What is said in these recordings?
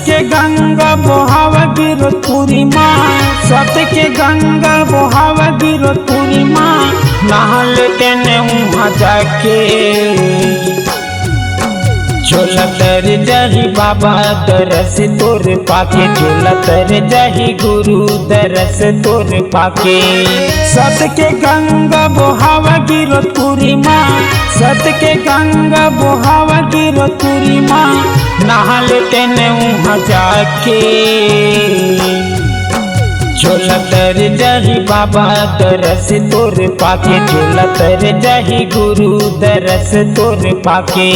के गंगा बोहाव गिरो तुरी माँ, सत के गंगा बोहाव गिरो तुरी माँ। नहा लेते ने वहाँ जाके झोला तर जाही बाबा दरस तोर पाके, झोला तर जाही गुरु दरस तोर पाके। सत के गंगा बोहाव गिरो तुरी माँ, सत के गंगा बोहाव गिरो तुरी माँ। नहा लेते ने वहाँ जाके झोला तर जाही बाबा दरस तोर पाके, झोला तर जाही गुरु दरस तोर पाके।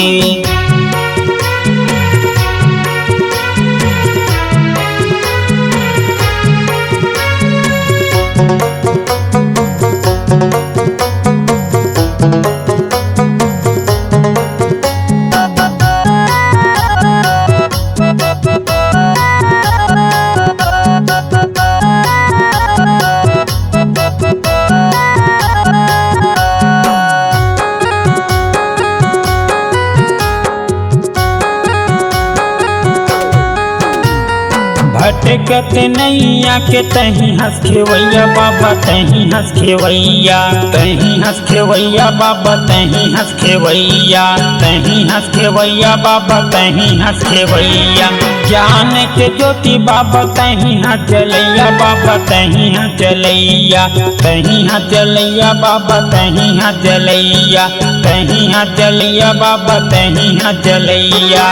भटकत नैया के तही हंस खेवैया बाबा, तही हंस खेवैया, तही हंस खेवैया बाबा, तही हंस खेवैया, तही हंस खेवैया बाबा, तही हंस खेवैया। ज्ञान के ज्योति बाबा तही हंस जलैया बाबा, तही हंस जलैया, तही हंस जलैया बाबा, तही हंस जलैया, तही हंस जलैया बाबा, तही हंस जलैया।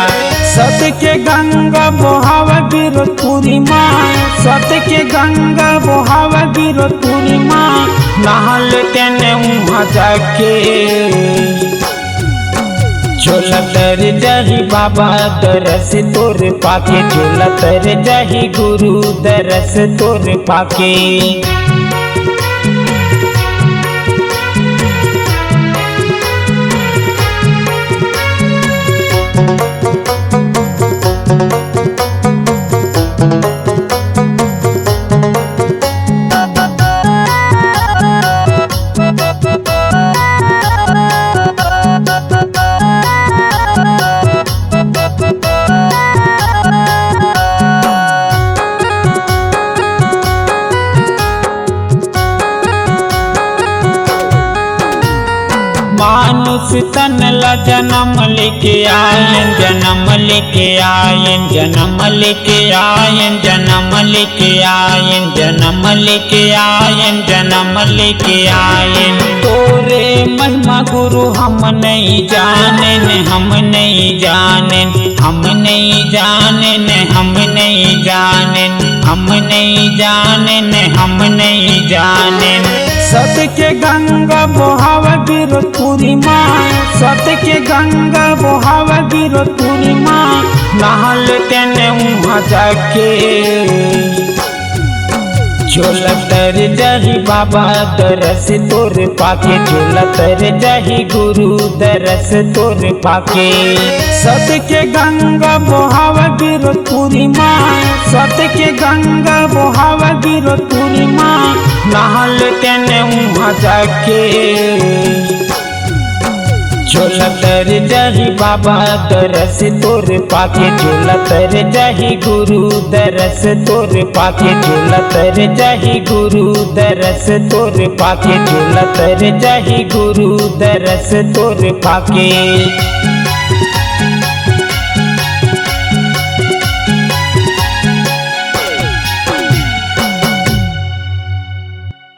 सत के गंगा बोहाव गिरो तुरी माँ, सत के गंगा बोहाव गिरो तुरी माँ। नहा लेते ने वहाँ जाके झोला तर जाही बाबा दरस तोर पाके, झोला तर जाही गुरु दरस तोर पाके। मानुष तन ला जन्म लेके आयन, जन्म लेके आयन, जन्म लेके आयन, जन्म लेके आयन, जन्म लेके आयन, जन्म लेके आयन। तोरे महिमा गुरु हम नहीं जाने, हम नहीं जाने, हम नहीं जाने, हम नहीं जाने, हम नहीं जाने, हम नहीं जाने। सत के गंगा बोहाव गिरो तुरी माँ, सत के गंगा बोहाव गिरो तुरी माँ। नहा लेते ने वहाँ जाके झोला तर जाही बाबा दरस तोर पाके, झोला तर जाही गुरु दरस तोर पाके। सत के गंगा बोहाव गिरो तुरी माँ, सत के गंगा बोहाव गिरो तुरी माँ। नहा लेते ने वहाँ जाके झोला तर जाही बाबा दरस तोर पाके, झोला तर जाही गुरु दरस तोर पाके, झोला तर जाही गुरु दरस तोर पाके, झोला तर जाही गुरु दरस तोर पाके।